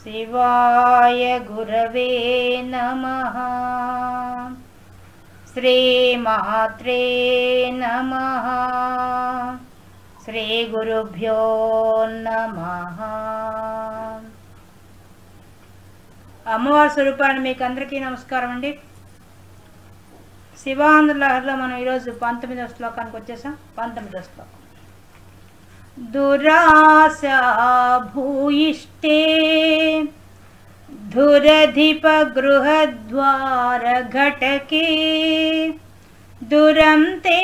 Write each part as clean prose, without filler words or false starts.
शिवाय गुरवे नमः। श्रीमात्रे नमः। श्रीगुरुभ्यो नमः। అమ్మవారి స్వరూపాన్ని మీకు అందరికీ నమస్కారం అండి. శివానందలహరిలో మనం ఈరోజు 19వ శ్లోకానికి వచ్చేసాం. 19వ శ్లోకం. దురాశా భూయిష్టే ధురధిప గృహద్వార ఘటకే దురంతే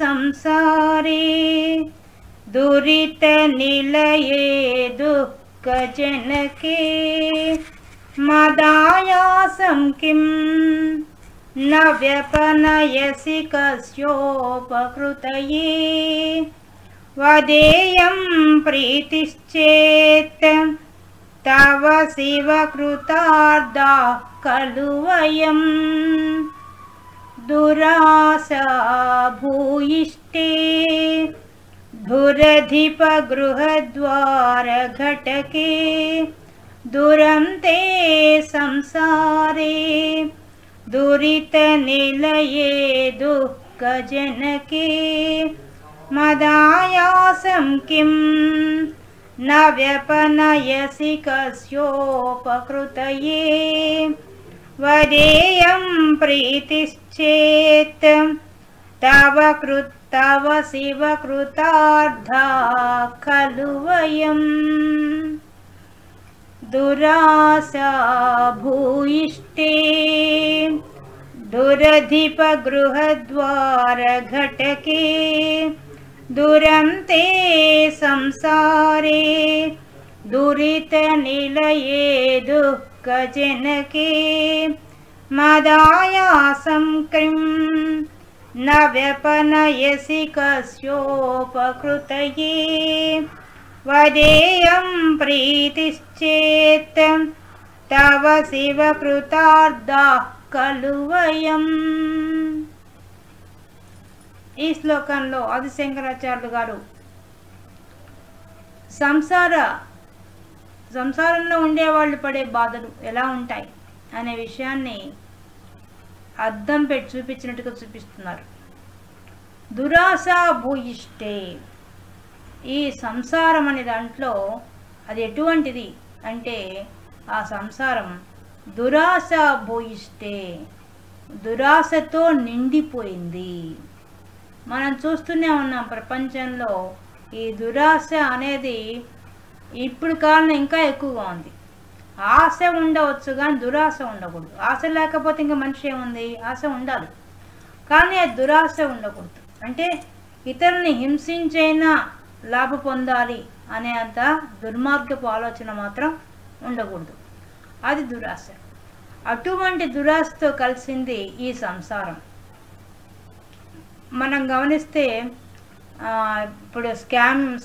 సంసారే దురిత నిలయే దుఃఖజనకే మదాయాసం కిం న వ్యపనయసి కస్యోపకృతయే వదేయం ప్రీతిశ్చేత్ తవ శివ కృతార్థా ఖలు వయం. దురాశా భూయిష్టే ధురధిప గృహద్వార ఘటకే దురంతే సంసారే దురిత నిలయే దుఃఖజనకే మదాయాసం కిం న వ్యపనయసి కస్యోపకృతయే వదేయం ప్రీతిశ్చేత్ తవ శివ కృతార్థా ఖలు వయం. దురాశా భూయిష్టే దురధిప గృహద్వార ఘటకే దురంతే సంసారే దురిత నిలయే దుఃఖజనకే మదాయాసం కిం న వ్యపనయసి కస్యోపకృతయే వదేయం ప్రీతిశ్చేత్ తవ శివ కృతార్థా ఖలు వయం. ఈ శ్లోకంలో ఆదిశంకరాచార్యులు గారు సంసారంలో ఉండేవాళ్ళు పడే బాధలు ఎలా ఉంటాయి అనే విషయాన్ని అద్దం పెట్టి చూపించినట్టుగా చూపిస్తున్నారు. దురాశా భూయిష్టే, ఈ సంసారం అనే దాంట్లో అది ఎటువంటిది అంటే ఆ సంసారం దురాశా భూయిష్టే, దురాశతో నిండిపోయింది. మనం చూస్తూనే ఉన్నాం ప్రపంచంలో ఈ దురాశ అనేది ఇప్పుడు కాలం ఇంకా ఎక్కువగా ఉంది. ఆశ ఉండవచ్చు కానీ దురాశ ఉండకూడదు. ఆశ లేకపోతే ఇంకా మనిషి ఏముంది, ఆశ ఉండాలి కానీ అది దురాశ ఉండకూడదు. అంటే ఇతరుల్ని హింసించైనా లాభ పొందాలి అనే అంత దుర్మార్గపు ఆలోచన మాత్రం ఉండకూడదు, అది దురాశ. అటువంటి దురాశతో కలిసింది ఈ సంసారం. మనం గమనిస్తే ఇప్పుడు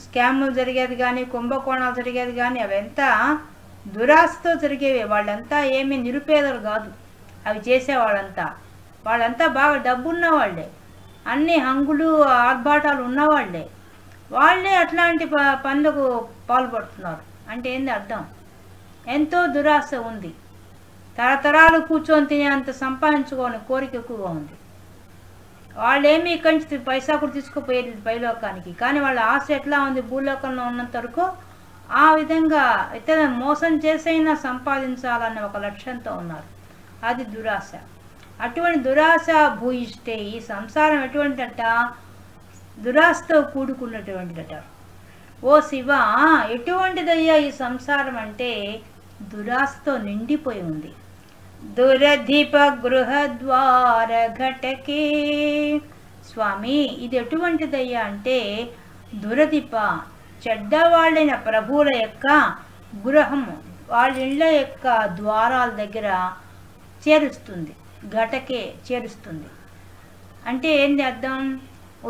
స్కాములు జరిగేది కానీ కుంభకోణాలు జరిగేది కానీ అవంతా దురాశతో జరిగేవి. వాళ్ళంతా ఏమీ నిరుపేదలు కాదు అవి వాళ్ళంతా బాగా డబ్బున్న వాళ్ళే, అన్ని హంగులు ఆర్భాటాలు ఉన్నవాళ్ళే. వాళ్ళే అట్లాంటి పనులకు పాల్పడుతున్నారు. అంటే ఏంది అర్థం? ఎంతో దురాశ ఉంది, తరతరాలు కూర్చొని తినే అంత సంపాదించుకోని కోరిక ఎక్కువగా ఉంది. వాళ్ళేమీ ఇక్కడి నుంచి పైసా కూడా తీసుకుపోయేది పైలోకానికి, కానీ వాళ్ళ ఆశ ఎట్లా ఉంది, భూలోకంలో ఉన్నంత వరకు ఆ విధంగా ఇతర మోసం చేసైనా సంపాదించాలనే ఒక లక్ష్యంతో ఉన్నారు, అది దురాశ. అటువంటి దురాశ భూయిష్టే, ఈ సంసారం ఎటువంటిదట? దురాశతో కూడుకున్నటువంటిదట. ఓ శివ, ఎటువంటిదయ్యా ఈ సంసారం అంటే దురాశతో నిండిపోయి ఉంది. దురధిప గృహద్వార ఘటకే, స్వామి ఇది ఎటువంటిదయ్యా అంటే దురధిప, చెడ్డవాళ్ళైన ప్రభువుల యొక్క గృహము, వాళ్ళ ఇళ్ళ యొక్క ద్వారాల దగ్గర చేరుస్తుంది, ఘటకే చేరుస్తుంది. అంటే ఏంది అర్థం?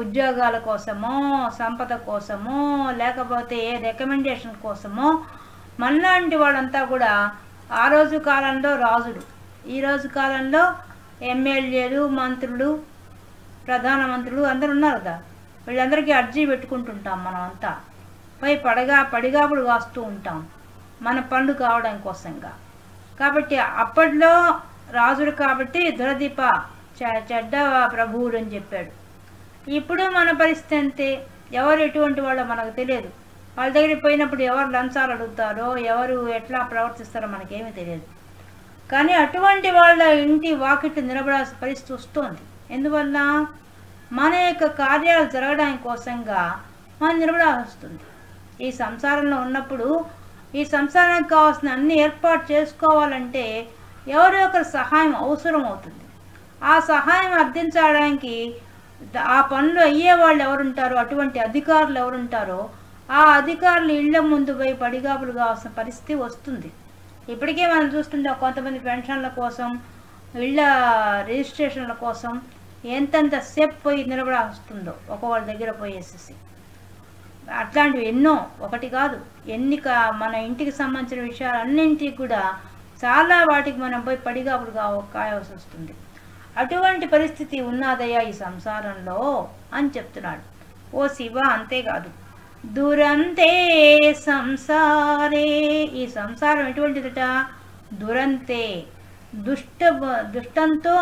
ఉద్యోగాల కోసమో, సంపద కోసమో, లేకపోతే ఏ రికమెండేషన్ కోసమో మనలాంటి వాళ్ళంతా కూడా ఆ రోజు కాలంలో రాజులు, ఈ రోజు కాలంలో ఎమ్మెల్యేలు, మంత్రులు, ప్రధానమంత్రులు అందరు ఉన్నారు కదా, వీళ్ళందరికీ అర్జీ పెట్టుకుంటుంటాం మనం అంతా. పై పడిగాపుడు కాస్తూ ఉంటాం. మన పనులు కావడం కోసంగా. కాబట్టి అప్పట్లో రాజుడు కాబట్టి దురదీప చెడ్డ ప్రభువులు అని చెప్పాడు. ఇప్పుడు మన పరిస్థితి అంతే. ఎవరు ఎటువంటి వాళ్ళో మనకు తెలియదు. వాళ్ళ దగ్గరికి పోయినప్పుడు ఎవరు లంచాలు అడుగుతారో, ఎవరు ఎట్లా ప్రవర్తిస్తారో మనకేమీ తెలియదు. కానీ అటువంటి వాళ్ళ ఇంటి వాకిట్లు నిలబడాల్సిన పరిస్థితి వస్తుంది. ఎందువల్ల మన యొక్క కార్యాలు జరగడానికి కోసంగా మనం నిలబడాల్సి వస్తుంది. ఈ సంసారంలో ఉన్నప్పుడు ఈ సంసారానికి కావాల్సిన అన్ని ఏర్పాటు చేసుకోవాలంటే ఎవరో ఒకరి సహాయం అవసరం అవుతుంది. ఆ సహాయం అర్థించడానికి ఆ పనులు అయ్యే వాళ్ళు ఎవరుంటారో, అటువంటి అధికారులు ఎవరుంటారో ఆ అధికారులు ఇళ్ల ముందు పోయి పడిగాపులు కావాల్సిన పరిస్థితి వస్తుంది. ఇప్పటికే మనం చూస్తుంటాం కొంతమంది పెన్షన్ల కోసం, ఇళ్ళ రిజిస్ట్రేషన్ల కోసం ఎంతెంత సేపు పోయి నిలబడాల్సిందో ఒకవాళ్ళ దగ్గర పోయేసేసి. అట్లాంటివి ఎన్నో, ఒకటి కాదు ఎన్ని మన ఇంటికి సంబంధించిన విషయాలు అన్నింటికి కూడా చాలా వాటికి మనం పోయి పడిగాపులు కాయాల్సి వస్తుంది. అటువంటి పరిస్థితి ఉన్నదయ్యా ఈ సంసారంలో అని చెప్తున్నాడు. ఓ శివ, అంతేకాదు దురంతే సంసారే, ఈ సంసారం ఎటువంటిదట? దురంతే, దుష్టంతో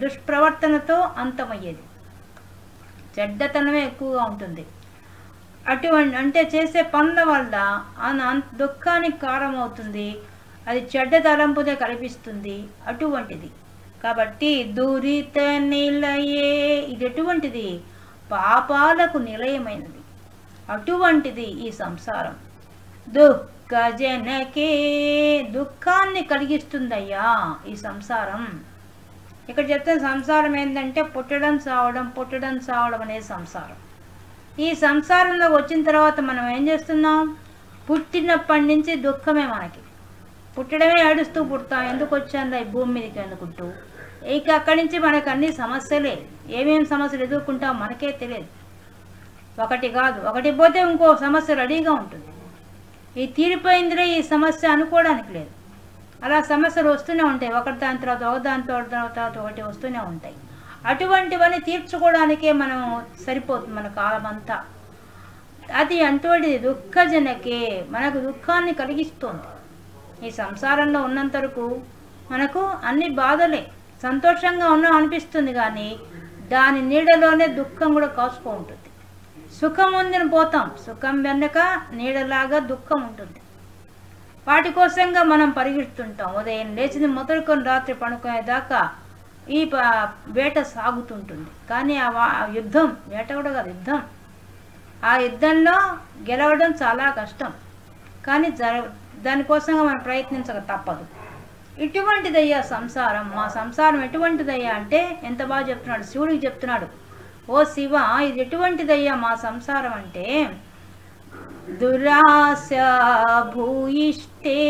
దుష్ప్రవర్తనతో అంతమయ్యేది. చెడ్డతనమే ఎక్కువగా ఉంటుంది. అటువంటి అంటే చేసే పనుల వల్ల దుఃఖానికి కారణమవుతుంది. అది చెడ్డ తలంపునే కల్పిస్తుంది. అటువంటిది కాబట్టి దురిత నిలయే, ఇది ఎటువంటిది? పాపాలకు నిలయమైనది. అటువంటిది ఈ సంసారం. దుఃఖజనకే, దుఃఖాన్ని కలిగిస్తుందయ్యా ఈ సంసారం. ఇక్కడ చెప్తున్న సంసారం ఏంటంటే పుట్టడం సావడం, పుట్టడం సావడం అనేది సంసారం. ఈ సంసారంలో వచ్చిన తర్వాత మనం ఏం చేస్తున్నాం? పుట్టినప్పటి నుంచి దుఃఖమే మనకి. పుట్టడమే ఏడుస్తూ పుడతాం. ఎందుకు వచ్చాను ఈ భూమి మీదకి అనుకుంటూ. ఇక అక్కడి నుంచి మనకు అన్ని సమస్యలే. ఏమేమి సమస్యలు ఎదుర్కొంటాం మనకే తెలియదు. ఒకటి కాదు, ఒకటి పోతే ఇంకో సమస్య రెడీగా ఉంటుంది. ఈ తీరిపోయిందిలే ఈ సమస్య అనుకోవడానికి లేదు. అలా సమస్యలు వస్తూనే ఉంటాయి. ఒకటి దాని తర్వాత ఒకదాని తర్వాత ఒకటి వస్తూనే ఉంటాయి. అటువంటివన్నీ తీర్చుకోవడానికే మనం సరిపోతుంది మన కాలం అంతా. అది అటువంటిది దుఃఖజనకే, మనకు దుఃఖాన్ని కలిగిస్తుంది. ఈ సంసారంలో ఉన్నంత వరకు మనకు అన్ని బాధలే. సంతోషంగా ఉన్నాం అనిపిస్తుంది, కానీ దాని నీడలోనే దుఃఖం కూడా కాచుకో ఉంటుంది. సుఖం ఉందని పోతాం, సుఖం వెనక నీడలాగా దుఃఖం ఉంటుంది. వాటి కోసంగా మనం పరిగెడుతుంటాం. ఉదయం లేచింది మొదలుకొని రాత్రి పడుకునేదాకా ఈ వేట సాగుతుంటుంది. కానీ ఆ యుద్ధం, వేట కూడా కాదు యుద్ధం, ఆ యుద్ధంలో గెలవడం చాలా కష్టం. కానీ దానికోసంగా మనం ప్రయత్నించక తప్పదు. ఇటువంటిదయ్యా సంసారం. మా సంసారం ఎటువంటిదయ్యా అంటే ఎంత బాగా చెప్తున్నాడు, శివుడికి చెప్తున్నాడు. ఓ శివ, ఇది ఎటువంటిదయ్యా మా సంసారం అంటే దురాశ భూయిష్టే,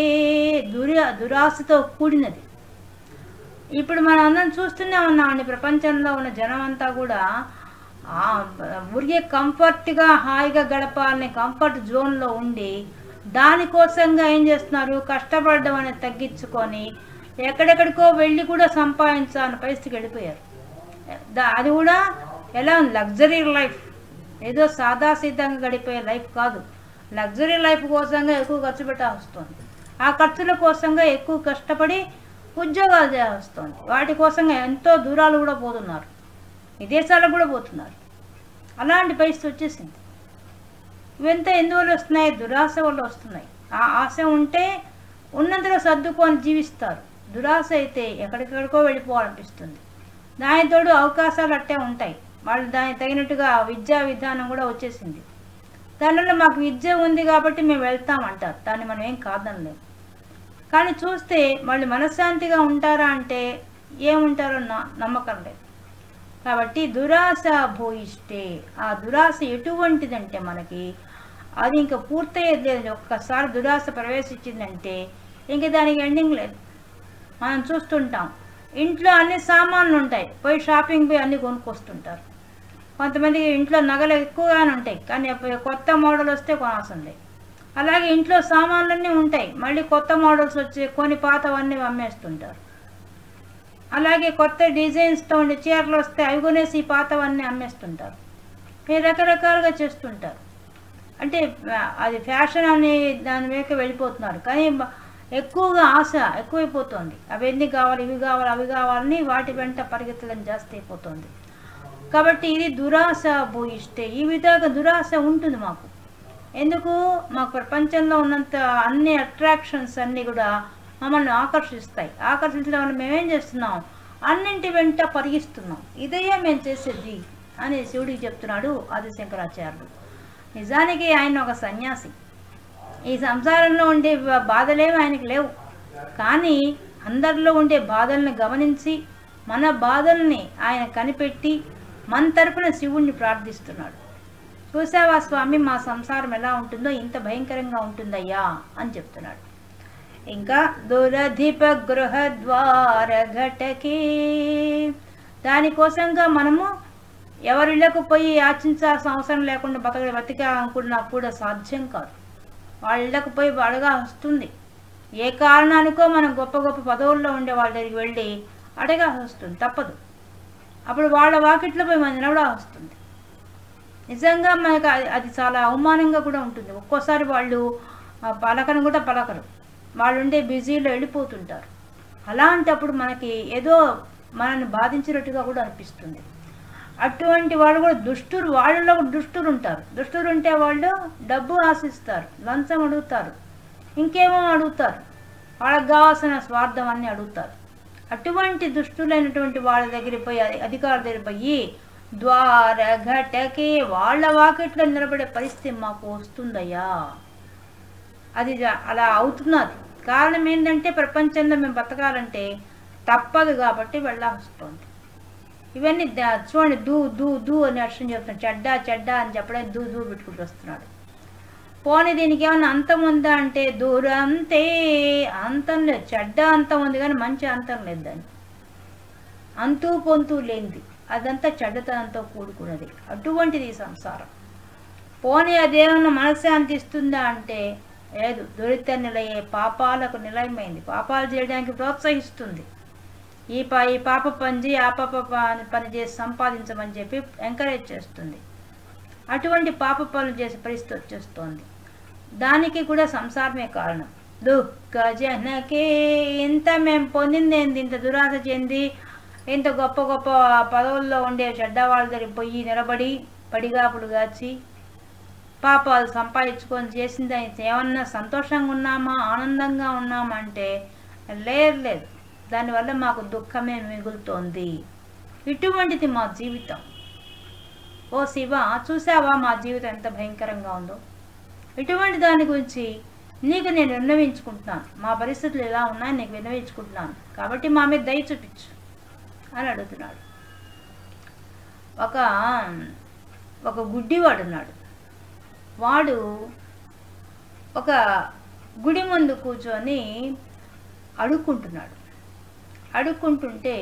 దురాశతో కూడినది. ఇప్పుడు మనం అందరం చూస్తూనే ఉన్నామండి. ప్రపంచంలో ఉన్న జనం అంతా కూడా ఊరికే కంఫర్ట్గా హాయిగా గడపాలని కంఫర్ట్ జోన్లో ఉండి దానికోసంగా ఏం చేస్తున్నారు? కష్టపడడం అనేది తగ్గించుకొని ఎక్కడెక్కడికో వెళ్ళి కూడా సంపాదించాలని పరిస్థితికి వెళ్ళిపోయారు. అది కూడా ఎలా లగ్జరీ లైఫ్, ఏదో సాదాసీదంగా గడిపోయే లైఫ్ కాదు. లగ్జరీ లైఫ్ కోసంగా ఎక్కువ ఖర్చు పెట్టాల్సి వస్తుంది. ఆ ఖర్చుల కోసంగా ఎక్కువ కష్టపడి ఉద్యోగాలు చేయాల్సి వస్తుంది. వాటి కోసంగా ఎంతో దూరాలు కూడా పోతున్నారు, విదేశాలకు కూడా పోతున్నారు. అలాంటి పరిస్థితి వచ్చేసింది. ఇవంతా ఎందువల్ల వస్తున్నాయి? దురాశ వల్ల వస్తున్నాయి. ఆ ఆశ ఉంటే ఉన్నంతలో సర్దుకొని జీవిస్తారు. దురాశ అయితే ఎక్కడికెక్కడికో వెళ్ళిపోవాలనిపిస్తుంది. దానితోడు అవకాశాలు అట్టే ఉంటాయి. వాళ్ళు దానికి తగినట్టుగా విద్యా విధానం కూడా వచ్చేసింది. దానివల్ల మాకు విద్య ఉంది కాబట్టి మేము వెళ్తామంటారు. దాన్ని మనం ఏం కాదనలేము. కానీ చూస్తే వాళ్ళు మనశ్శాంతిగా ఉంటారా అంటే ఏముంటారో నమ్మకం లేదు. కాబట్టి దురాశ భూయిష్టే, ఆ దురాశ ఎటువంటిదంటే మనకి అది ఇంకా పూర్తయ్యేది లేదు. ఒక్కసారి దురాశ ప్రవేశించిందంటే ఇంక దానికి ఎండింగ్ లేదు. మనం చూస్తుంటాం, ఇంట్లో అన్ని సామాన్లు ఉంటాయి, పోయి షాపింగ్ పోయి అన్నీ కొనుక్కొస్తుంటారు. కొంతమంది ఇంట్లో నగలు ఎక్కువగానే ఉంటాయి, కానీ కొత్త మోడల్ వస్తే కొనాల్సిందే. అలాగే ఇంట్లో సామాన్లన్నీ ఉంటాయి, మళ్ళీ కొత్త మోడల్స్ వచ్చి కొన్ని పాతవన్నీ అమ్మేస్తుంటారు. అలాగే కొత్త డిజైన్స్తో ఉండే చీరలు వస్తే అవి కొనేసి పాతవన్నీ అమ్మేస్తుంటారు. రకరకాలుగా చేస్తుంటారు. అంటే అది ఫ్యాషన్ అనే దాని మీద వెళ్ళిపోతున్నారు. కానీ ఎక్కువగా ఆశ ఎక్కువైపోతుంది. అవన్నీ కావాలి, ఇవి కావాలి, అవి కావాలని వాటి వెంట పరిగెత్తడం జాస్తి అయిపోతుంది. కాబట్టి ఇది దురాశ భూయిష్టే. ఈ విధంగా దురాశ ఉంటుంది మాకు. ఎందుకు? మాకు ప్రపంచంలో ఉన్నంత అన్ని అట్రాక్షన్స్ అన్నీ కూడా మమ్మల్ని ఆకర్షిస్తాయి. ఆకర్షించడం వల్ల మేమేం చేస్తున్నాం? అన్నింటి వెంట పరిగిస్తున్నాం. ఇదే మేము చేసేది అని శివుడికి చెప్తున్నాడు ఆది శంకరాచార్యులు. నిజానికి ఆయన ఒక సన్యాసి. ఈ సంసారంలో ఉండే బాధలేవి ఆయనకు లేవు. కానీ అందరిలో ఉండే బాధల్ని గమనించి మన బాధల్ని ఆయన కనిపెట్టి మన తరపున శివుణ్ణి ప్రార్థిస్తున్నాడు. చూసావా స్వామి, మా సంసారం ఎలా ఉంటుందో, ఇంత భయంకరంగా ఉంటుందయ్యా అని చెప్తున్నాడు. ఇంకా దురధిప గృహద్వార ఘటకే, దానికోసంగా మనము ఎవరిళ్ళకు పోయి యాచించాల్సిన అవసరం లేకుండా బతికాలనుకున్నా కూడా సాధ్యం కాదు. వాళ్ళకు పోయి అడగా వస్తుంది. ఏ కారణానికో మనం గొప్ప గొప్ప పదవుల్లో ఉండే వాళ్ళ దగ్గరికి వెళ్ళి అడగా వస్తుంది, తప్పదు. అప్పుడు వాళ్ళ వాకిట్లో పోయి మనం నిలబడా వస్తుంది. నిజంగా మనకు అది చాలా అవమానంగా కూడా ఉంటుంది. ఒక్కోసారి వాళ్ళు పలకను కూడా పలకరు, వాళ్ళు ఉండే బిజీలో వెళ్ళిపోతుంటారు. అలాంటప్పుడు మనకి ఏదో మనల్ని బాధించినట్టుగా కూడా అనిపిస్తుంది. అటువంటి వాళ్ళు కూడా దుష్టులు, వాళ్ళలో కూడా దుష్టులు ఉంటారు. దుష్టులు ఉంటే వాళ్ళు డబ్బు ఆశిస్తారు, లంచం అడుగుతారు, ఇంకేమో అడుగుతారు, వాళ్ళకి కావాల్సిన స్వార్థం అన్నీ అడుగుతారు. అటువంటి దుష్టులైనటువంటి వాళ్ళ దగ్గర పోయి, అధికారుల దగ్గర పోయి ద్వార ఘటకే, వాళ్ళ వాకిట్లో నిలబడే పరిస్థితి మాకు వస్తుందయ్యా. అది అలా అవుతున్నది. కారణం ఏంటంటే ప్రపంచంలో మేము బతకాలంటే తప్పదు కాబట్టి వెళ్ళాల్సి వస్తుంది. ఇవన్నీ చూడండి, దూ దూ దూ అని అర్థం చెప్తున్నాడు. చెడ్డా చెడ్డా అని చెప్పడానికి దూ దూ పెట్టుకుంటూ వస్తున్నాడు. పోనీ దీనికి ఏమన్నా అంతం ఉందా అంటే దూరంతే, అంతం లేదు. చెడ్డ అంతం ఉంది కానీ మంచి అంతం లేదు. దాన్ని అంతూ పొంతూ లేనిది, అదంతా చెడ్డతనంతో కూడుకున్నది. అటువంటిది ఈ సంసారం. పోనీ అదేమన్నా మనశ్శాంతి ఇస్తుందా అంటే లేదు. దొరిత నిలయే, పాపాలకు నిలయమైంది. పాపాలు చేయడానికి ప్రోత్సహిస్తుంది. ఈ పాప పని చేయి, ఆ పాప పని చేసి సంపాదించమని చెప్పి ఎంకరేజ్ చేస్తుంది. అటువంటి పాప పనులు చేసే పరిస్థితి వచ్చేస్తోంది. దానికి కూడా సంసారమే కారణం. దుఃఖ జనకే, ఇంత మేము పొందింది ఏంది? ఇంత దురాశ చెంది ఇంత గొప్ప గొప్ప పదవుల్లో ఉండే చెడ్డవాళ్ళ దగ్గర పోయి నిలబడి పడిగాపులు గాచి పాపాలు సంపాదించుకొని చేసింది ఏమన్నా సంతోషంగా ఉన్నామా, ఆనందంగా ఉన్నామా అంటే లేదు. దానివల్ల మాకు దుఃఖమే మిగులుతోంది. ఇటువంటిది మా జీవితం. ఓ శివ, చూసావా మా జీవితం ఎంత భయంకరంగా ఉందో? ఇటువంటి దాని గురించి నీకు నేను విన్నవించుకుంటున్నాను. మా పరిస్థితులు ఎలా ఉన్నాయని నీకు విన్నవించుకుంటున్నాను. కాబట్టి మా మీద దయ చూపించు అని అడుగుతున్నాడు. ఒక గుడ్డివాడు ఉన్నాడు. వాడు ఒక గుడి ముందు కూర్చొని అడుక్కుంటుంటే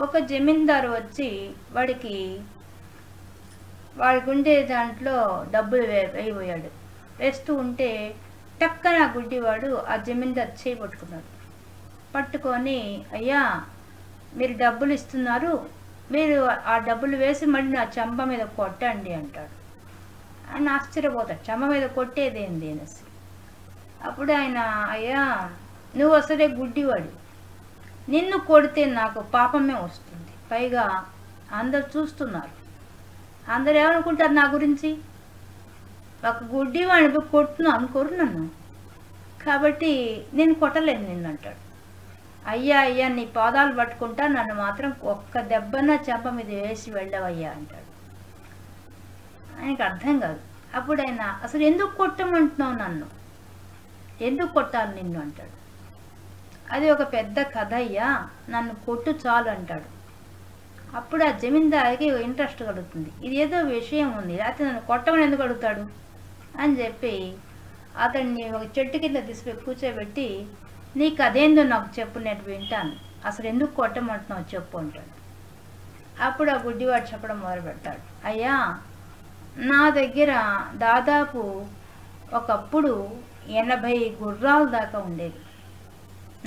ఒక జమీందారు వచ్చి వాడికి ఉండే దాంట్లో డబ్బులు వేయబోయాడు. వేస్తూ ఉంటే టక్కన గుడ్డివాడు ఆ జమీందారు చేయి పట్టుకొని, అయ్యా మీరు డబ్బులు ఇస్తున్నారు, మీరు ఆ డబ్బులు వేసి మళ్ళీ నా చెంప మీద కొట్టండి అంటాడు. ఆయన ఆశ్చర్యపోతాడు, చెంప మీద కొట్టేదేంది అనేసి. అప్పుడు ఆయన, అయ్యా నువ్వు అసలే గుడ్డివాడు, నిన్ను కొడితే నాకు పాపమే వస్తుంది. పైగా అందరు చూస్తున్నారు, అందరు ఏమనుకుంటారు నా గురించి? ఒక గుడ్డివాడిని కొట్టును అనుకోరు నన్ను, కాబట్టి నేను కొట్టలేను నిన్ను అంటాడు. అయ్యా నీ పాదాలు పట్టుకుంటా, నన్ను మాత్రం ఒక్క దెబ్బన చెంప మీద వేసి వెళ్ళవయ్యా అంటాడు. ఆయనకు అర్థం కాదు. అప్పుడు ఆయన, అసలు ఎందుకు కొట్టమంటున్నావు నన్ను, ఎందుకు కొట్టాలి నిన్ను అంటాడు. అది ఒక పెద్ద కథ అయ్యా, నన్ను కొట్టు చాలు అంటాడు. అప్పుడు ఆ జమీందారికి ఇంట్రెస్ట్ కలుగుతుంది, ఇది ఏదో విషయం ఉంది, లేకపోతే నన్ను కొట్టమని ఎందుకు అడుగుతాడు అని చెప్పి అతన్ని ఒక చెట్టు కింద తీసుకుని కూర్చోబెట్టి, నీకు అదేందో నాకు చెప్పు, నేను వింటాను, అసలు ఎందుకు కొట్టమంటున్నావు చెప్పు అంటాడు. అప్పుడు ఆ గుడ్డివాడు చెప్పడం మొదలు పెడతాడు. అయ్యా నా దగ్గర దాదాపు ఒకప్పుడు 80 గుర్రాల దాకా ఉండేది.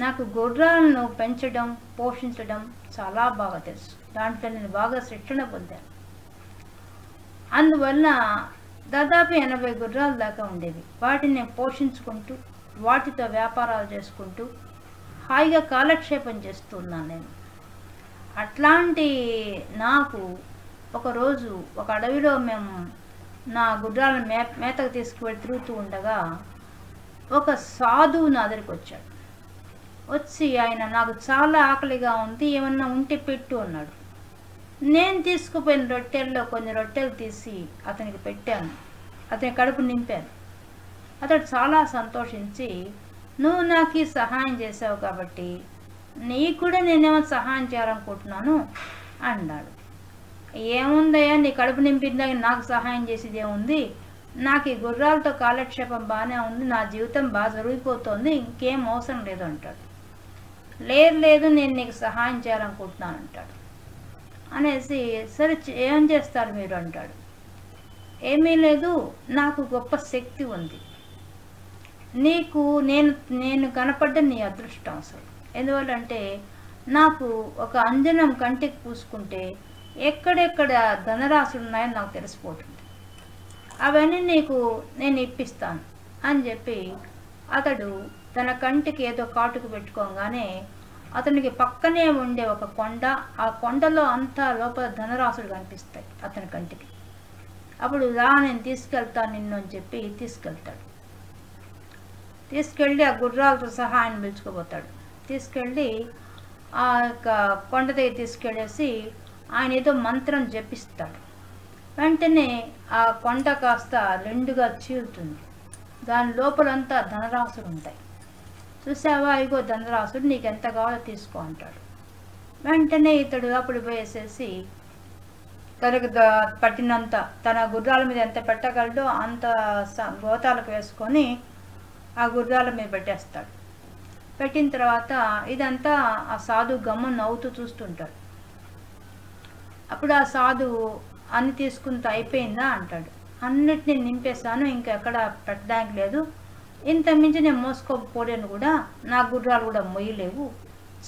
నాకు గుర్రాలను పెంచడం, పోషించడం చాలా బాగా తెలుసు. దాంట్లో నేను బాగా శిక్షణ పొందాను. అందువల్ల దాదాపు 80 గుర్రాల దాకా ఉండేవి. వాటిని నేను పోషించుకుంటూ వాటితో వ్యాపారాలు చేసుకుంటూ హాయిగా కాలక్షేపం చేస్తున్నాను నేను. అట్లాంటి నాకు ఒకరోజు ఒక అడవిలో మేము నా గుర్రాలను మేతకు తీసుకువెళ్ళి తిరుగుతూ ఉండగా ఒక సాధువు నా దగ్గరికి వచ్చాడు. వచ్చి ఆయన నాకు చాలా ఆకలిగా ఉంది, ఏమన్నా ఉంటే పెట్టు అన్నాడు. నేను తీసుకుపోయిన రొట్టెల్లో కొన్ని రొట్టెలు తీసి అతనికి పెట్టాను. అతని కడుపు నింపాను. అతడు చాలా సంతోషించి, నువ్వు నాకు ఈ సహాయం చేసావు కాబట్టి నీకు కూడా నేనేమో సహాయం చేయాలనుకుంటున్నాను అన్నాడు. ఏముందయ్యా, నీ కడుపు నింపిందాక నాకు సహాయం చేసేది ఏముంది, నాకు ఈ గుర్రాలతో కాలక్షేపం బాగానే ఉంది, నా జీవితం బాగా జరిగిపోతుంది, ఇంకేం అవసరం లేదు అంటాడు. లేదు నేను నీకు సహాయం చేయాలనుకుంటున్నాను అంటాడు. అనేసి సరే ఏం చేస్తారు మీరు అంటాడు. ఏమీ లేదు, నాకు గొప్ప శక్తి ఉంది, నీకు నేను కనపడ్డ నీ అదృష్టం అసలు. ఎందువల్లంటే నాకు ఒక అంజనం కంటికి పూసుకుంటే ఎక్కడెక్కడ ధనరాశులు ఉన్నాయో నాకు తెలిసిపోతుంది, అవన్నీ నీకు నేను ఇప్పిస్తాను అని చెప్పి అతడు తన కంటికి ఏదో కాటుకు పెట్టుకోగానే అతనికి పక్కనే ఉండే ఒక కొండ, ఆ కొండలో అంతా లోపల ధనరాశులు కనిపిస్తాయి అతని కంటికి. అప్పుడు నేను తీసుకెళ్తాను నిన్ను అని చెప్పి తీసుకెళ్తాడు. తీసుకెళ్ళి ఆ గుర్రాలతో సహా ఆయన పిలుచుకుపోతాడు. తీసుకెళ్ళి ఆ యొక్క కొండ దగ్గర తీసుకెళ్ళేసి ఆయన ఏదో మంత్రం జపిస్తాడు. వెంటనే ఆ కొండ కాస్త రెండుగా చీలుతుంది. దాని లోపలంతా ధనరాశులు ఉంటాయి. చూసావా, ఇగో ధనరాశుడు, నీకు ఎంత కావాలో తీసుకో అంటాడు. వెంటనే ఇతడు అప్పుడు వేసేసి తనకు పట్టినంత, తన గుర్రాల మీద ఎంత పెట్టగలడో అంత గోతాలకు వేసుకొని ఆ గుర్రాల మీద పెట్టేస్తాడు. పెట్టిన తర్వాత ఇదంతా ఆ సాధువు గమ్మున నవ్వుతూ చూస్తుంటాడు. అప్పుడు ఆ సాధువు అన్ని తీసుకుంటూ అయిపోయిందా అంటాడు. అన్నిటినీ నింపేశాను, ఇంకెక్కడ పెట్టడానికి లేదు, ఇంత మించి నేను మోసుకోకపోలేను కూడా, నా గుర్రాలు కూడా మొయ్యలేవు,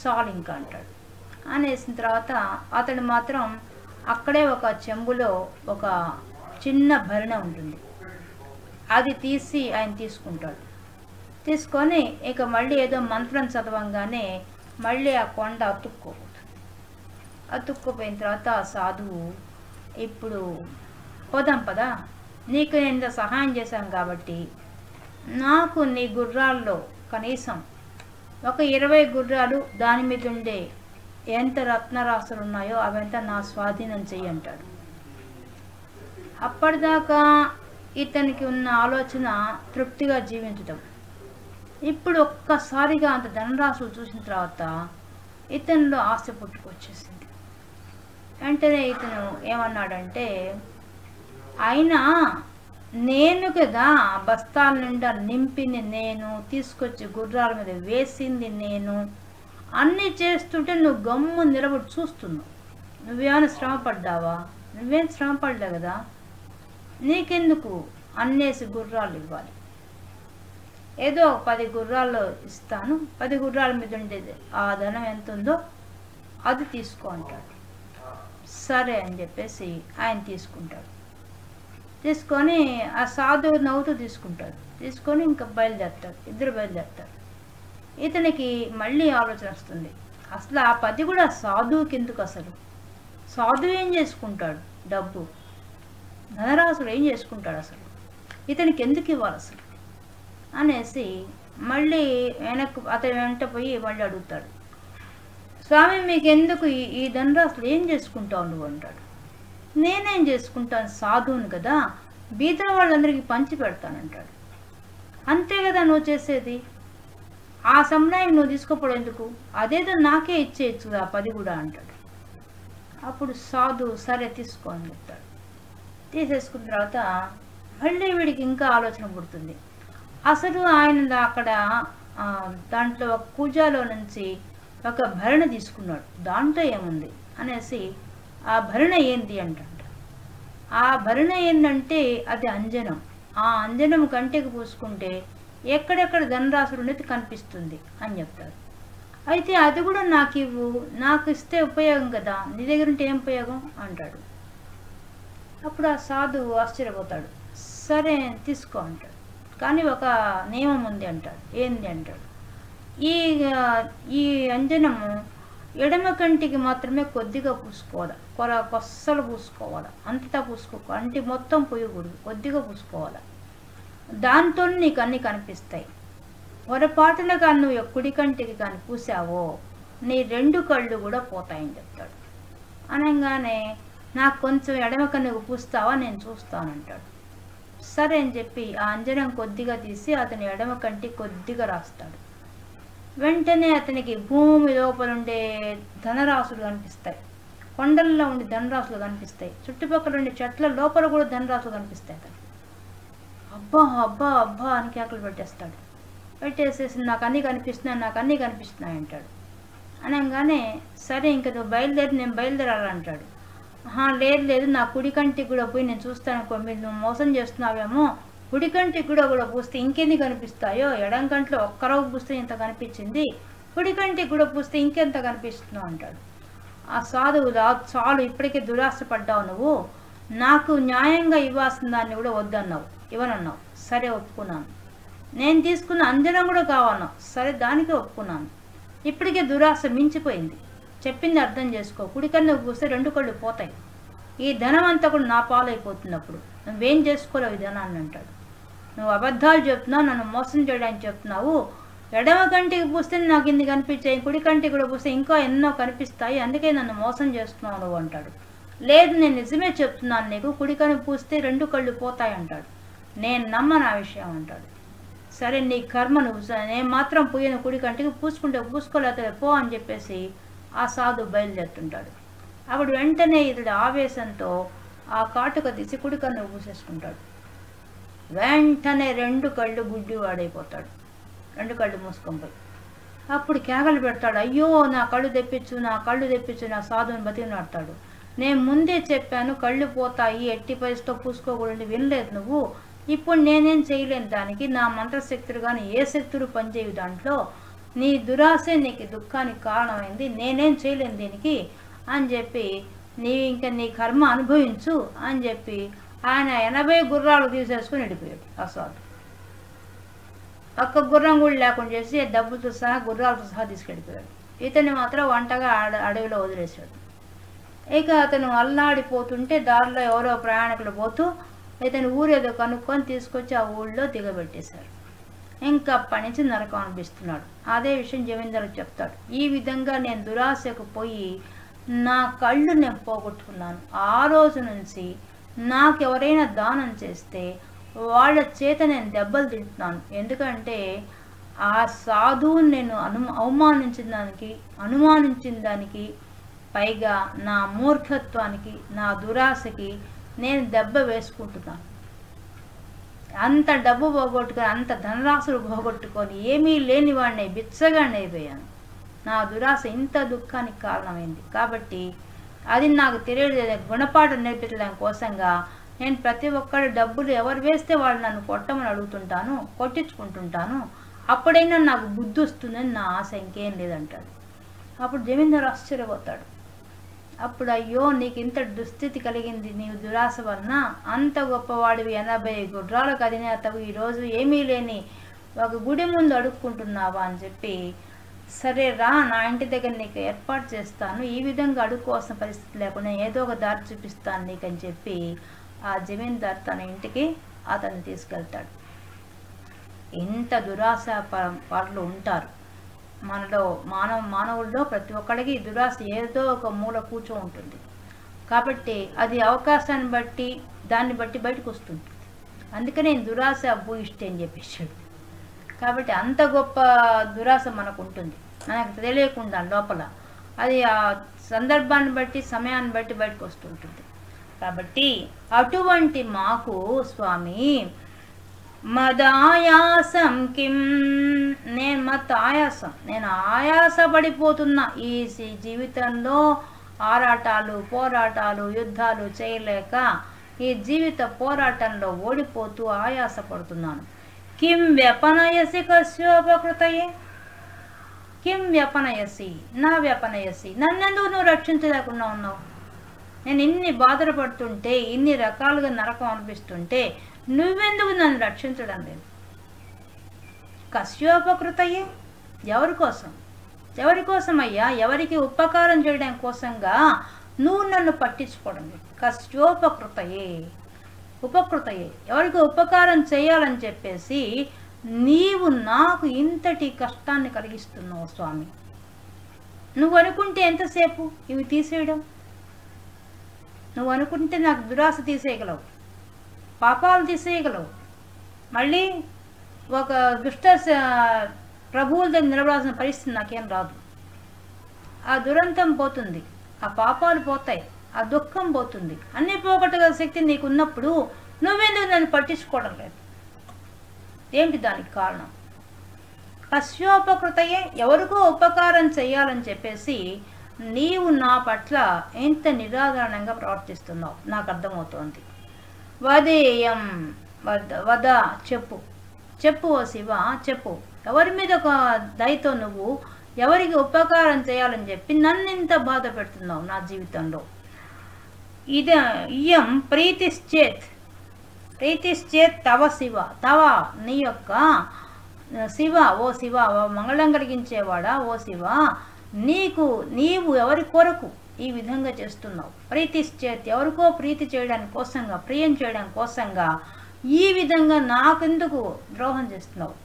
చాలు ఇంకా అంటాడు. అనేసిన తర్వాత అతడు మాత్రం అక్కడే ఒక చెంబులో ఒక చిన్న భరణ ఉంటుంది, అది తీసి ఆయన తీసుకుంటాడు. తీసుకొని ఇక మళ్ళీ ఏదో మంత్రం చదవంగానే మళ్ళీ ఆ కొండ అతుక్కుపోయిన తర్వాత ఆ సాధువు, ఇప్పుడు పోదాం పదా, నీకు నేను ఇంత సహాయం చేశాను కాబట్టి నాకు నీ గుర్రాల్లో కనీసం ఒక 20 గుర్రాలు, దాని మీద ఉండే ఎంత రత్నరాశులు ఉన్నాయో అవంతా నా స్వాధీనం చెయ్యి అంటాడు. అప్పటిదాకా ఇతనికి ఉన్న ఆలోచన తృప్తిగా జీవించటం. ఇప్పుడు ఒక్కసారిగా అంత ధనరాశులు చూసిన తర్వాత ఇతనిలో ఆశ పుట్టుకొచ్చేసింది. వెంటనే ఇతను ఏమన్నాడంటే, అయినా నేను కదా బస్తాల నిండా నింపింది నేను, తీసుకొచ్చి గుర్రాల మీద వేసింది నేను, అన్నీ చేస్తుంటే నువ్వు గమ్ము నిలబడి చూస్తున్నావు, నువ్వేమైనా శ్రమ పడ్డావా? నువ్వేం శ్రమ పడ్డావు కదా, నీకెందుకు అన్నేసి గుర్రాలు ఇవ్వాలి, ఏదో 10 గుర్రాల్లో ఇస్తాను, 10 గుర్రాల మీద ఉండేది ఆ ధనం ఎంత ఉందో అది తీసుకో అంటాడు. సరే అని చెప్పేసి ఆయన తీసుకుంటాడు. తీసుకొని ఆ సాధువు నవ్వుతూ తీసుకుంటాడు. తీసుకొని ఇంకా బయలుదేరుతాడు. ఇద్దరు బయలుదేరుతారు. ఇతనికి మళ్ళీ ఆలోచన వస్తుంది, అసలు ఆ 10 కూడా సాధువుకి ఎందుకు, అసలు సాధువు ఏం చేసుకుంటాడు, డబ్బు ధనరాశుడు ఏం చేసుకుంటాడు, అసలు ఇతనికి ఎందుకు ఇవ్వాలి అసలు అనేసి మళ్ళీ అతని వెంట పోయి మళ్ళీ అడుగుతాడు. స్వామి, మీకెందుకు ఈ ధనరాశులు ఏం చేసుకుంటావు నువ్వు అంటాడు. నేనేం చేసుకుంటాను, సాధువుని కదా, బీద వాళ్ళందరికీ పంచి పెడతానంటాడు. అంతే కదా నువ్వు చేసేది, ఆ సమయానికి నువ్వు తీసుకోపోవడం ఎందుకు, అదేదో నాకే ఇచ్చేయచ్చు ఆ 10 కూడా అంటాడు. అప్పుడు సాధువు సరే తీసుకో అని చెప్తాడు. తీసేసుకున్న తర్వాత మళ్ళీ వీడికి ఇంకా ఆలోచన పుడుతుంది. అసలు ఆయన అక్కడ దాంట్లో ఒక కూజాలో నుంచి ఒక భరణ తీసుకున్నాడు, దాంట్లో ఏముంది అనేసి ఆ భరణ ఏంది అంటాడు. ఆ భరణ ఏంటంటే అది అంజనం. ఆ అంజనం కంటికి పూసుకుంటే ఎక్కడెక్కడ ధనరాశులు ఉండేది కనిపిస్తుంది అని చెప్తారు. అయితే అది కూడా నాకు ఇవ్వు, నాకు ఇస్తే ఉపయోగం కదా, నీ దగ్గర ఉంటే ఏం ఉపయోగం అంటాడు. అప్పుడు ఆ సాధువు ఆశ్చర్యపోతాడు. సరే తీసుకో అంటాడు. కానీ ఒక నియమం ఉంది అంటాడు. ఏంది అంటాడు, ఈ ఈ అంజనము ఎడమ కంటికి మాత్రమే కొద్దిగా పూసుకోవాలి, కొస్సలు పూసుకోవాలి, అంతా పూసుకో, అంటి మొత్తం పూయకూడదు, కొద్దిగా పూసుకోవాలి. దాంతో నీకు అన్నీ కనిపిస్తాయి. పొరపాటున కానీ నువ్వు కుడి కంటికి కానీ పూసావో నీ 2 కళ్ళు కూడా పోతాయని చెప్తాడు. అనగానే నాకు కొంచెం ఎడమ కన్నుకు పూస్తావా, నేను చూస్తానంటాడు. సరే అని చెప్పి ఆ అంజనం కొద్దిగా తీసి అతని ఎడమ కంటికి కొద్దిగా రాస్తాడు. వెంటనే అతనికి భూమి లోపల ఉండే ధనరాశులు కనిపిస్తాయి, కొండల్లో ఉండే ధనరాశులు కనిపిస్తాయి, చుట్టుపక్కల ఉండే చెట్ల లోపల కూడా ధనరాశులు కనిపిస్తాయి. అతను అబ్బా అబ్బా అబ్బా అని కేకలు పెట్టేస్తాడు. పెట్టేసేసి నాకు అన్నీ కనిపిస్తున్నాయి అంటాడు. అనగానే సరే ఇంక నువ్వు బయలుదేరి, నేను బయలుదేరాలంటాడు. లేదు నా కుడి కంటికి కూడా పోయి నేను చూస్తాను, మీరు నువ్వు మోసం చేస్తున్నావేమో, కుడి కంటికి కూడా పూస్తే ఇంకెన్ని కనిపిస్తాయో, ఎడం కంట్లో ఒక్కరవు పూస్తే ఇంత కనిపించింది, కుడి కంటికి కూడా పూస్తే ఇంకెంత కనిపిస్తున్నావు అంటాడు. ఆ సాధువు చాలు, ఇప్పటికే దురాశ పడ్డావు, నువ్వు నాకు న్యాయంగా ఇవ్వాల్సిన దాన్ని కూడా వద్దన్నావు, ఇవ్వనన్నావు, సరే ఒప్పుకున్నాను. నేను తీసుకున్న అంజనం కూడా కావాలన్నావు, సరే దానికి ఒప్పుకున్నాను. ఇప్పటికే దురాశ మించిపోయింది, చెప్పింది అర్థం చేసుకో, కుడి కన్ను పూస్తే 2 కళ్ళు పోతాయి, ఈ ధనం అంతా కూడా నా పాలైపోతున్నప్పుడు నువ్వేం చేసుకోలేవు ఈ ధనాన్ని అంటాడు. నువ్వు అబద్ధాలు చెప్తున్నావు, నన్ను మోసం చేయడానికి చెప్తున్నావు, ఎడమ కంటికి పూస్తే నాకు ఇన్ని కనిపించాయి, కుడి కంటికి కూడా పూస్తే ఇంకా ఎన్నో కనిపిస్తాయి, అందుకే నన్ను మోసం చేస్తున్నావు నువ్వు అంటాడు. లేదు నేను నిజమే చెప్తున్నాను, నీకు కుడి కన్ను పూస్తే 2 కళ్ళు పోతాయి అంటాడు. నేను నమ్మను ఆ విషయం అంటాడు. సరే నీ కర్మ, నువ్వు నేను మాత్రం పోయిన కుడి కంటికి పూసుకుంటే పూసుకోలేకపోతే పో అని చెప్పేసి ఆ సాధు బయలుదేరుతుంటాడు. అప్పుడు వెంటనే ఇతడు ఆవేశంతో ఆ కాటుక తీసి కుడి కన్ను పూసేసుకుంటాడు. వెంటనే 2 కళ్ళు గుడ్డి వాడైపోతాడు, 2 కళ్ళు మూసుకొని పోయి. అప్పుడు కేకలు పెడతాడు, అయ్యో నా కళ్ళు తెప్పించు, నా సాధువుని బతికినాడతాడు. నేను ముందే చెప్పాను కళ్ళు పోతాయి, ఎట్టి పరిస్థితితో పూసుకోకూడదు, వినలేదు నువ్వు. ఇప్పుడు నేనేం చేయలేను దానికి, నా మంత్రశక్తులు కానీ ఏ శక్తులు పనిచేయు దాంట్లో, నీ దురాశే నీకు దుఃఖానికి కారణమైంది, నేనేం చేయలేను దీనికి అని చెప్పి నీ కర్మ అనుభవించు అని చెప్పి ఆయన 80 గుర్రాలు తీసేసుకుని వెళ్ళిపోయాడు. ఆ సాధు ఒక్క గుర్రం కూడా లేకుండా చేసి డబ్బులతో సహా గుర్రాలతో సహా తీసుకెళ్ళిపోయాడు. ఇతన్ని మాత్రం వంటగా అడవిలో వదిలేశాడు. ఇక అతను అల్లాడిపోతుంటే దారిలో ఎవరో ప్రయాణికులు పోతూ ఇతను ఊరేదో కనుక్కొని తీసుకొచ్చి ఆ ఊళ్ళో దిగబెట్టేశారు. ఇంకా అప్పటి నుంచి నరకం అనిపిస్తున్నాడు. అదే విషయం జమీందారుకు చెప్తాడు. ఈ విధంగా నేను దురాశకు పోయి నా కళ్ళు నేను పోగొట్టుకున్నాను. ఆ రోజు నుంచి నాకు ఎవరైనా దానం చేస్తే వాళ్ళ చేత నేను దెబ్బలు తింటున్నాను. ఎందుకంటే ఆ సాధువుని నేను అనుమానించిన దానికి పైగా నా మూర్ఖత్వానికి, నా దురాశకి నేను దెబ్బ వేసుకుంటున్నాను. అంత డబ్బు పోగొట్టుకొని, అంత ధనరాశులు పోగొట్టుకొని ఏమీ లేని వాడిని బిచ్చగాడిని అయిపోయాను. నా దురాశ ఇంత దుఃఖానికి కారణమైంది. కాబట్టి అది నాకు తెలియలేదు, గుణపాఠం నేర్పించడం కోసంగా నేను ప్రతి ఒక్కరి డబ్బులు ఎవరు వేస్తే వాళ్ళు నన్ను కొట్టమని అడుగుతుంటాను, కొట్టించుకుంటుంటాను. అప్పుడైనా నాకు బుద్ధి వస్తుందని నా ఆశ, ఇంకేం లేదంటాడు. అప్పుడు జమీందారు ఆశ్చర్యపోతాడు. అప్పుడు అయ్యో నీకు ఇంత దుస్థితి కలిగింది నీవు దురాశ వలన, అంత గొప్పవాడివి, 80 గుర్రాలకు అధినేతవు, ఈరోజు ఏమీ లేని ఒక గుడి ముందు అడుక్కుంటున్నావా అని చెప్పి, సరే రా నా ఇంటి దగ్గర నీకు ఏర్పాటు చేస్తాను, ఈ విధంగా అడుక్కోవాల్సిన పరిస్థితి లేకుండా ఏదో ఒక దారి చూపిస్తాను నీకని చెప్పి ఆ జమీందారు తన ఇంటికి అతన్ని తీసుకెళ్తాడు. ఇంత దురాశ పరులు ఉంటారు మనలో, మానవుల్లో ప్రతి ఒక్కడికి దురాశ ఏదో ఒక మూల కూర్చో ఉంటుంది. కాబట్టి అది అవకాశాన్ని బట్టి దాన్ని బట్టి బయటకు వస్తుంటుంది. అందుకనే దురాశ భూయిష్టి అని చెప్పేసాడు. కాబట్టి అంత గొప్ప దురాశ మనకు ఉంటుంది, మనకు తెలియకుండా లోపల. అది ఆ సందర్భాన్ని బట్టి సమయాన్ని బట్టి బయటకు వస్తుంటుంది. కాబట్టి అటువంటి మాకు స్వామి మదాయాసం కిం, నేను ఆయాసపడిపోతున్నా ఈ జీవితంలో, ఆరాటాలు పోరాటాలు యుద్ధాలు చేయలేక ఈ జీవిత పోరాటంలో ఓడిపోతూ ఆయాసపడుతున్నాను. కిం వ్యపనయసి కస్యోపకృతయే, కిం వ్యపనయసి నా వ్యపనయసి, నన్నెందుకు నువ్వు రక్షించలేకుండా ఉన్నావు? నేను ఇన్ని బాధలు పడుతుంటే, ఇన్ని రకాలుగా నరకం అనిపిస్తుంటే నువ్వెందుకు నన్ను రక్షించడం లేదు? కస్యోపకృతయే, ఎవరి కోసం? ఎవరి కోసం అయ్యా? ఎవరికి ఉపకారం చేయడం కోసంగా నువ్వు నన్ను పట్టించుకోవడం లేదు. కస్యోపకృతయే, ఉపకృతయే, ఎవరికి ఉపకారం చేయాలని చెప్పేసి నీవు నాకు ఇంతటి కష్టాన్ని కలిగిస్తున్నావు స్వామి. నువ్వు అనుకుంటే ఎంతసేపు ఇవి తీసేయడం? నువ్వు అనుకుంటే నాకు దురాశ తీసేయగలవు, పాపాలు తీసేయగలవు, మళ్ళీ ఒక దుష్ట ప్రభువుల దగ్గర నిలబడాల్సిన పరిస్థితి నాకేం రాదు. ఆ దురంతం పోతుంది, ఆ పాపాలు పోతాయి, ఆ దుఃఖం పోతుంది, అన్నీ పోగొట్టగల శక్తి నీకు ఉన్నప్పుడు నువ్వెందుకు నన్ను పట్టించుకోవడం లేదు? ఏంటి దానికి కారణం? కస్యోపకృతయే, ఎవరికో ఉపకారం చేయాలని చెప్పేసి నీవు నా పట్ల ఎంత నిరాధారణంగా ప్రవర్తిస్తున్నావు నాకు అర్థమవుతోంది. వదేయం, వద, చెప్పు, చెప్పు ఓ శివ, చెప్పు. ఎవరి మీద ఒక దయతో నువ్వు ఎవరికి ఉపకారం చేయాలని చెప్పి నన్ను ఇంత బాధ పెడుతున్నావు నా జీవితంలో? ఇయం ప్రీతిశ్చేత్, ప్రీతిశ్చేత్ తవ శివ, తవ నీ యొక్క శివ, ఓ శివ, మంగళం కలిగించేవాడా ఓ శివ, నీవు ఎవరి కొరకు ఈ విధంగా చేస్తున్నావు? ప్రీతిశ్చేత్, ఎవరికో ప్రీతి చేయడానికి కోసంగా, ప్రియం చేయడం కోసంగా ఈ విధంగా నాకెందుకు ద్రోహం చేస్తున్నావు?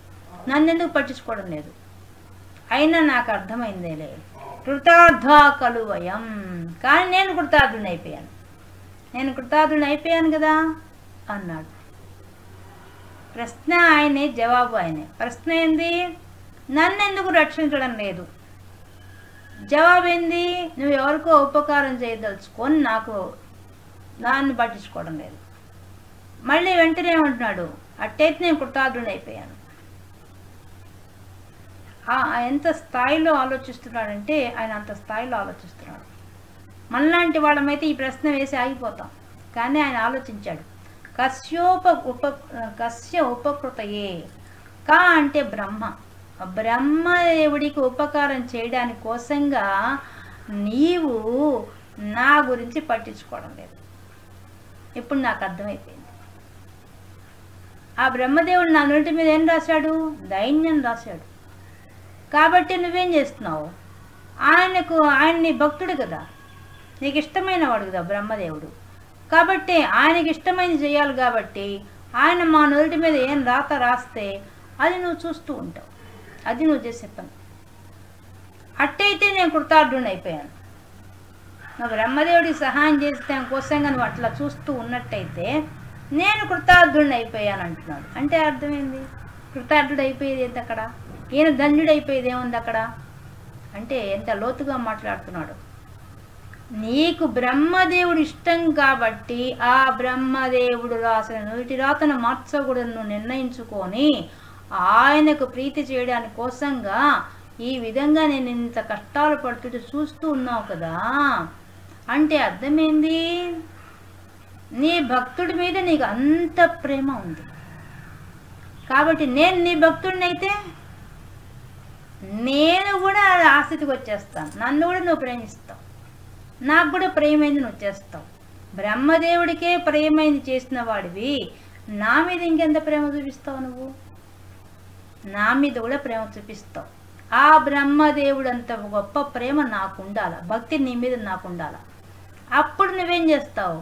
నన్నెందుకు పట్టించుకోవడం లేదు? అయినా నాకు అర్థమైందేలే, కృతార్థ కలువయం. కానీ నేను కృతార్థుని అయిపోయాను, నేను కృతార్థుని అయిపోయాను కదా అన్నాడు. ప్రశ్న ఆయనే, జవాబు ఆయనే. ప్రశ్న ఏంది? నన్నెందుకు రక్షించడం లేదు? జవాబు ఏంది? నువ్వు ఎవరికో ఉపకారం చేయదలుచుకొని నన్ను పట్టించుకోవడం లేదు. మళ్ళీ వెంటనే ఏమంటున్నాడు? అట్టయితే నేను కృతార్థుని అయిపోయాను. ఎంత స్థాయిలో ఆలోచిస్తున్నాడంటే ఆయన అంత స్థాయిలో ఆలోచిస్తున్నాడు. మనలాంటి వాళ్ళమైతే ఈ ప్రశ్న వేసి ఆగిపోతాం, కానీ ఆయన ఆలోచించాడు. కస్య ఉపకృతయే, కా అంటే బ్రహ్మ, బ్రహ్మదేవుడికి ఉపకారం చేయడానికి కోసంగా నీవు నా గురించి పట్టించుకోవడం లేదు. ఇప్పుడు నాకు అర్థమైపోయింది. ఆ బ్రహ్మదేవుడు నా నోటి మీద ఏం రాశాడు? దైన్యం రాశాడు. కాబట్టి నువ్వేం చేస్తున్నావు? ఆయన నీ భక్తుడు కదా, నీకు ఇష్టమైన వాడు కదా బ్రహ్మదేవుడు. కాబట్టి ఆయనకి ఇష్టమైనది చేయాలి. కాబట్టి ఆయన మా నోటి మీద ఏం రాత రాస్తే అది నువ్వు చూస్తూ ఉంటావు, అది నువ్వు చేసే పని. అట్టయితే నేను కృతార్థుని అయిపోయాను. నువ్వు బ్రహ్మదేవుడికి సహాయం చేసే కోసంగా నువ్వు అట్లా చూస్తూ ఉన్నట్టయితే నేను కృతార్థుని అయిపోయాను అంటున్నాడు. అంటే అర్థమైంది, కృతార్థుడు అయిపోయేది ఏంటి అక్కడ? ఈయన ధన్యుడు అయిపోయేది ఏముంది అక్కడ? అంటే ఎంత లోతుగా మాట్లాడుతున్నాడు. నీకు బ్రహ్మదేవుడు ఇష్టం కాబట్టి ఆ బ్రహ్మదేవుడు రాసిన నుదుటి రాతను మార్చకూడదు నిర్ణయించుకొని ఆయనకు ప్రీతి చేయడానికి కోసంగా ఈ విధంగా నేను ఇంత కష్టాలు పడుతుంటే చూస్తూ ఉన్నావు కదా. అంటే అర్థమైంది, నీ భక్తుడి మీద నీకు అంత ప్రేమ ఉంది. కాబట్టి నేను నీ భక్తుడిని అయితే నేను కూడా ఆస్థితికి వచ్చేస్తాను, నన్ను కూడా నువ్వు ప్రేమిస్తావు, నాకు కూడా ప్రేమైంది నువ్వు చేస్తావు. బ్రహ్మదేవుడికే ప్రేమైంది చేసిన వాడివి నా మీద ఇంకెంత ప్రేమ చూపిస్తావు? నువ్వు నా మీద కూడా ప్రేమ చూపిస్తావు. ఆ బ్రహ్మదేవుడు అంత గొప్ప ప్రేమ నాకు ఉండాల, భక్తి నీ మీద నాకు ఉండాల. అప్పుడు నువ్వేం చేస్తావు?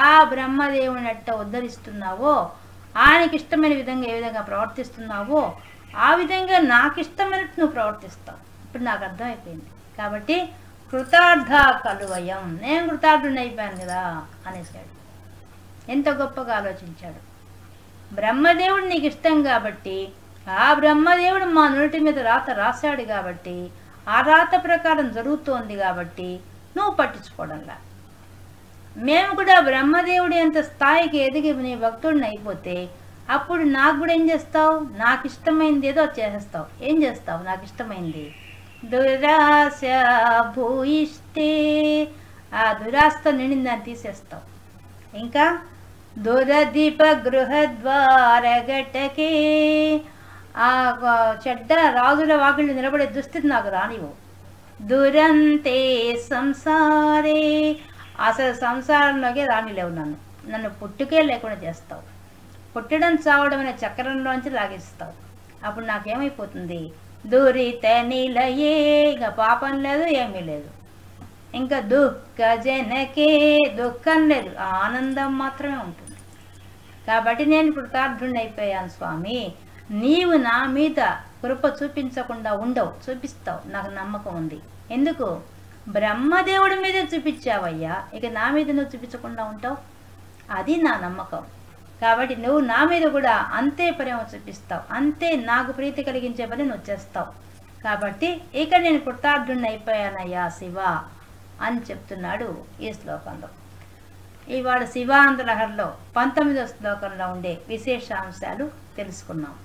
ఆ బ్రహ్మదేవుని ఎట్ట ఉద్ధరిస్తున్నావో, ఆయనకి ఇష్టమైన విధంగా ఏ విధంగా ప్రవర్తిస్తున్నావో ఆ విధంగా నాకు ఇష్టమైనట్టు నువ్వు ప్రవర్తిస్తావు. ఇప్పుడు నాకు అర్థమైపోయింది. కాబట్టి కృతార్థ కలువయం, నేను కృతార్థుని అయిపోయాను కదా అనేసాడు. ఎంత గొప్పగా ఆలోచించాడు. బ్రహ్మదేవుడు నీకు ఇష్టం కాబట్టి ఆ బ్రహ్మదేవుడు మా నుడిటి మీద రాత రాశాడు కాబట్టి ఆ రాత ప్రకారం జరుగుతోంది కాబట్టి నువ్వు పట్టించుకోవడంలా. మేము కూడా బ్రహ్మదేవుడి అంత స్థాయికి ఎదిగి నీ భక్తుడిని అయిపోతే అప్పుడు నాకు కూడా ఏం చేస్తావు? నాకు ఇష్టమైంది ఏదో చేసేస్తావు. ఏం చేస్తావు? నాకు ఇష్టమైంది దురాశ భూయిష్టే, ఆ దురాశతో నిండిందాన్ని తీసేస్తావు. ఇంకా దురదీప గృహద్వార గటకే, ఆ చెడ్డ రాజుల వాకిళ్ళు నిలబడే దుస్థితి నాకు రానివు. దురంతే సంసారే, అసలు సంసారంలోకే రానిలేవు, నన్ను పుట్టుకే లేకుండా చేస్తావు. పుట్టడం చావడం అనే చక్రంలోంచి లాగేస్తావు. అప్పుడు నాకేమైపోతుంది? దూరిత నీలయే, ఇంకా పాపం లేదు, ఏమీ లేదు. ఇంకా దుఃఖ జనకే, దుఃఖం లేదు, ఆనందం మాత్రమే ఉంటుంది. కాబట్టి నేను కృతార్థుడిని అయిపోయాను స్వామి. నీవు నా మీద కృప చూపించకుండా ఉండవు, చూపిస్తావు, నాకు నమ్మకం ఉంది. ఎందుకు? బ్రహ్మదేవుడి మీద చూపించావయ్యా, ఇక నా మీద నువ్వు చూపించకుండా ఉంటావు, అది నా నమ్మకం. కాబట్టి నువ్వు నా మీద కూడా అంతే ప్రేమ చూపిస్తావు, అంతే నాకు ప్రీతి కలిగించే పని నువ్వు చేస్తావు. కాబట్టి ఇక నేను కృతార్థుడిని అయిపోయానయ్యా శివ అని చెప్తున్నాడు ఈ శ్లోకంలో. ఇవాళ శివానంద లహరిలో 19వ శ్లోకంలో ఉండే విశేషాంశాలు తెలుసుకున్నాం.